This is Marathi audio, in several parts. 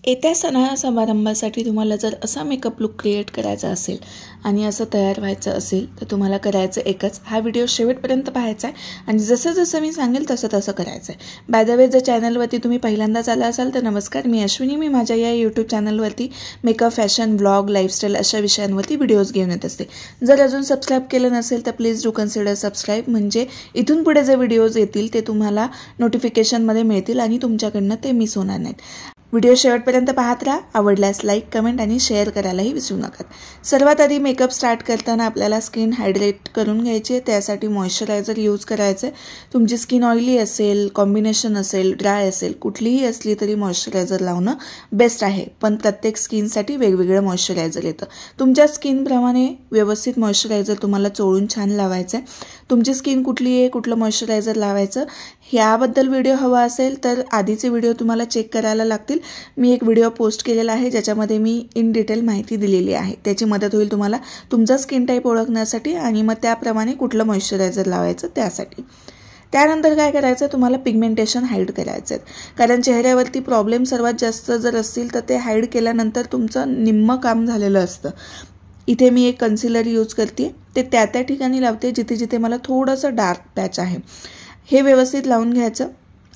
येत्या सणासमारंभासाठी तुम्हाला जर असा मेकअप लुक क्रिएट करायचा असेल आणि असं तयार व्हायचं असेल तर तुम्हाला करायचं एकच, हा व्हिडिओ शेवटपर्यंत पाहायचा आहे आणि जसं जसं मी सांगेल तसं तसं करायचं आहे। बाय द वे, जर चॅनलवरती तुम्ही पहिल्यांदाच आला असाल तर नमस्कार, मी अश्विनी। मी माझ्या या यूट्यूब चॅनलवरती मेकअप, फॅशन, ब्लॉग, लाईफस्टाईल अशा विषयांवरती व्हिडिओज घेऊन येत असते। जर अजून सबस्क्राईब केलं नसेल तर प्लीज डू कन्सिडर सबस्क्राईब, म्हणजे इथून पुढे जे व्हिडिओज येतील ते तुम्हाला नोटिफिकेशनमध्ये मिळतील आणि तुमच्याकडनं ते मिस होणार नाहीत। व्हिडिओ शेवटपर्यंत पाहत राहा। आवडल्यास लाईक, कमेंट आणि शेअर करायलाही विसरू नका। सर्वात आधी मेकअप स्टार्ट करताना आपल्याला स्किन हायड्रेट करून घ्यायची आहे, त्यासाठी मॉइश्चरायझर यूज करायचं आहे। तुमची स्किन ऑइली असेल, कॉम्बिनेशन असेल, ड्राय असेल, कुठलीही असली तरी मॉइश्चरायझर लावणं बेस्ट आहे, पण प्रत्येक स्किनसाठी वेगवेगळं मॉइश्चरायझर येतं। तुमच्या स्किनप्रमाणे व्यवस्थित मॉइश्चरायझर तुम्हाला चोळून छान लावायचं आहे। तुमची स्किन कुठली आहे, कुठलं मॉइश्चरायझर लावायचं याबद्दल व्हिडिओ हवा असेल तर आधीचे व्हिडिओ तुम्हाला चेक करायला लागतील। मी एक व्हिडिओ पोस्ट केलेला आहे ज्याच्यामध्ये मी इन डिटेल माहिती दिलेली आहे, त्याची मदत होईल तुम्हाला तुमचा स्किन टाईप ओळखण्यासाठी आणि मग त्याप्रमाणे कुठलं मॉइश्चरायझर लावायचं त्यासाठी। त्यानंतर काय करायचं, तुम्हाला पिगमेंटेशन हाईड करायचं आहे, कारण चेहऱ्यावरती प्रॉब्लेम सर्वात जास्त जर असतील तर ते हाईड केल्यानंतर तुमचं निम्मं काम झालेलं असतं। इथे मी एक कन्सिलर यूज करते, ते त्या ठिकाणी लावते जिथे जिथे मला थोडंसं डार्क पॅच आहे। हे व्यवस्थित लावून घ्यायचं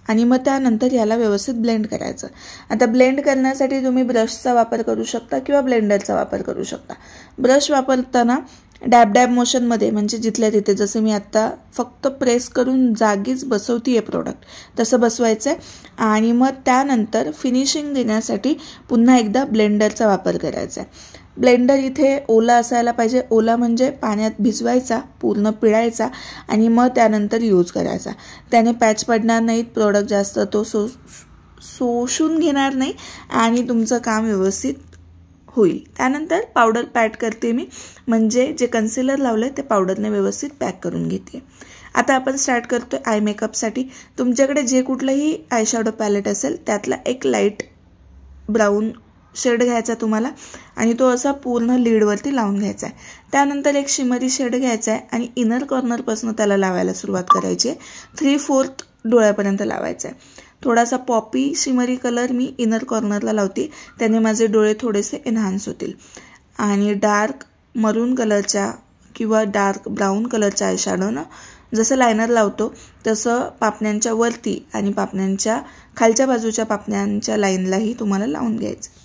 आणि मग त्यानंतर याला व्यवस्थित ब्लेंड करायचं। आता ब्लेंड करण्यासाठी तुम्ही ब्रशचा वापर करू शकता किंवा ब्लेंडरचा वापर करू शकता। ब्रश वापरताना डॅब डॅब मोशनमध्ये, म्हणजे जिथल्या तिथे, जसं मी आत्ता फक्त प्रेस करून जागीच बसवतीये प्रोडक्ट तसं बसवायचं आहे आणि मग त्यानंतर फिनिशिंग देण्यासाठी पुन्हा एकदा ब्लेंडरचा वापर करायचा आहे। ब्लेंडर इथे ओला असायला पाहिजे, ओला म्हणजे पाण्यात भिजवायचा, पूर्ण पिळायचा आणि मग त्यानंतर यूज करायचा। त्याने पॅच पडणार नाहीत, प्रोडक्ट जास्त तो शोषून घेणार नाही आणि तुमचं काम व्यवस्थित होईल। त्यानंतर पावडर पॅक करते मी, म्हणजे जे कन्सिलर लावलं ते पावडरने व्यवस्थित पॅक करून घेते। आता आपण स्टार्ट करतोय आय मेकअपसाठी। तुमच्याकडे जे कुठलंही आयशॅडो पॅलेट असेल त्यातला एक लाईट ब्राऊन शेड घ्यायचा तुम्हाला आणि तो असा पूर्ण लीडवरती लावून घ्यायचा आहे। त्यानंतर एक शिमरी शेड घ्यायचा आहे आणि इनर कॉर्नरपासून त्याला लावायला सुरुवात करायची आहे, 3/4 डोळ्यापर्यंत लावायचा आहे। थोडासा पॉपी शिमरी कलर मी इनर कॉर्नरला लावते, त्याने माझे डोळे थोडेसे एनहान्स होतील। आणि डार्क मरून कलरच्या किंवा डार्क ब्राऊन कलरच्या आयशॅडोनं जसं लायनर लावतो तसं पापण्यांच्या वरती आणि पापण्यांच्या खालच्या बाजूच्या पापण्यांच्या लाईनलाही तुम्हाला लावून घ्यायचं।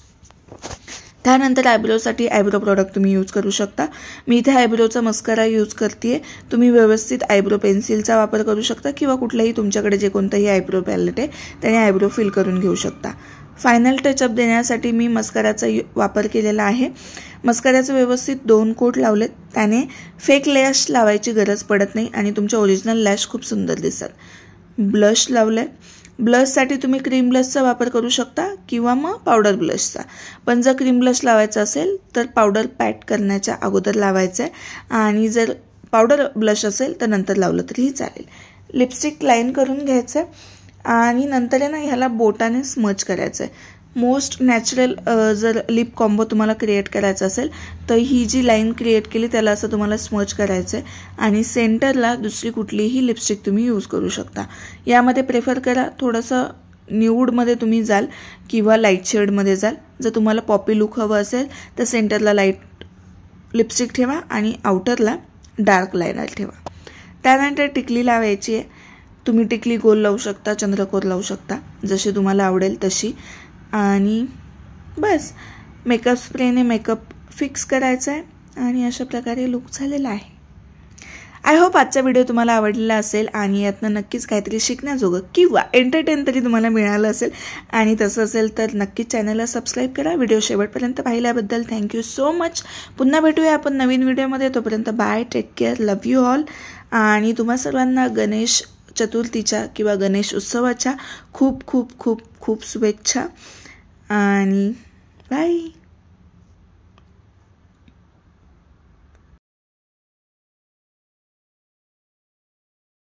त्यानंतर आयब्रोसाठी आयब्रो प्रोडक्ट तुम्ही यूज करू शकता। मी इथे आयब्रोचा मस्करा यूज करते, तुम्ही व्यवस्थित आयब्रो पेन्सिलचा वापर करू शकता किंवा कुठलंही तुमच्याकडे जे कोणतंही आयब्रो पॅलेट आहे त्याने आयब्रो फिल करून घेऊ शकता। फायनल टचअप देण्यासाठी मी मस्कराचा वापर केलेला आहे। मस्कराचं व्यवस्थित 2 कोट लावलेत, त्याने फेक लॅश लावायची गरज पडत नाही आणि तुमचे ओरिजिनल लॅश खूप सुंदर दिसतात। ब्लश लावलंय, ब्लशसाठी तुम्ही क्रीम ब्लशचा वापर करू शकता किंवा मग पावडर ब्लशचा, पण जर क्रीम ब्लश लावायचा असेल तर पावडर पॅक करण्याच्या अगोदर लावायचं आहे आणि जर पावडर ब्लश असेल तर नंतर लावलं तरीही चालेल। लिपस्टिक लाईन करून घ्यायचं आहे आणि नंतर आहे ना ह्याला बोटाने स्मच करायचं आहे। मोस्ट नॅचरल जर लिप कॉम्बो तुम्हाला क्रिएट करायचा असेल तर ही जी लाईन क्रिएट केली त्याला असं तुम्हाला स्मच करायचं आहे आणि सेंटरला दुसरी कुठलीही लिपस्टिक तुम्ही यूज करू शकता। यामध्ये प्रेफर करा थोडंसं न्यूडमध्ये तुम्ही जाल किंवा लाईट शेडमध्ये जाल। जर तुम्हाला पॉपी लुक हवं असेल तर सेंटरला लाईट लिपस्टिक ठेवा आणि आउटरला डार्क लायनर ठेवा। त्यानंतर टिकली लावायची आहे, तुम्ही टिकली गोल लावू शकता, चंद्रकोर लावू शकता, जशी तुम्हाला आवडेल तशी। आणि बस मेकअप स्प्रेने मेकअप फिक्स करायचा आहे आणि अशा प्रकारे लुक झालेला आहे। आय होप आजचा व्हिडिओ तुम्हाला आवडलेला असेल आणि यातनं नक्कीच काहीतरी शिकण्याजोगं किंवा एंटरटेन तरी तुम्हाला मिळालं असेल, आणि तसं असेल तर नक्कीच चॅनलला सबस्क्राईब करा। व्हिडिओ शेवटपर्यंत पाहिल्याबद्दल थँक्यू सो मच। पुन्हा भेटूया आपण नवीन व्हिडिओमध्ये, तोपर्यंत bye, take care, love you all. आणि तुम्हा सर्वांना गणेश चतुर्थीच्या किंवा गणेश उत्सवाच्या खूप खूप खूप खूप शुभेच्छा आणि बाय।